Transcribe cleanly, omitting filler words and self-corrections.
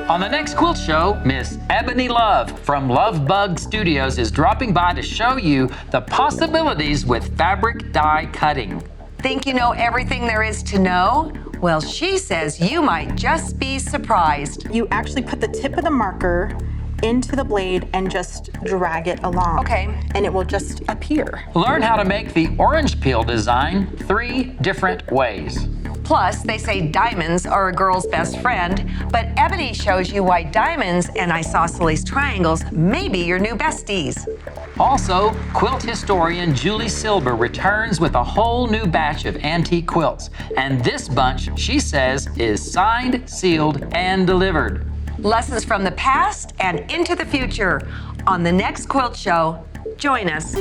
On the next quilt show, Miss Ebony Love from Love Bug Studios is dropping by to show you the possibilities with fabric dye cutting. Think you know everything there is to know? Well, she says you might just be surprised. You actually put the tip of the marker into the blade and just drag it along. Okay. And it will just appear. Learn how to make the orange peel design 3 different ways. Plus, they say diamonds are a girl's best friend, but Ebony shows you why diamonds and isosceles triangles may be your new besties. Also, quilt historian Julie Silber returns with a whole new batch of antique quilts. And this bunch, she says, is signed, sealed, and delivered. Lessons from the past and into the future. On the next quilt show, join us.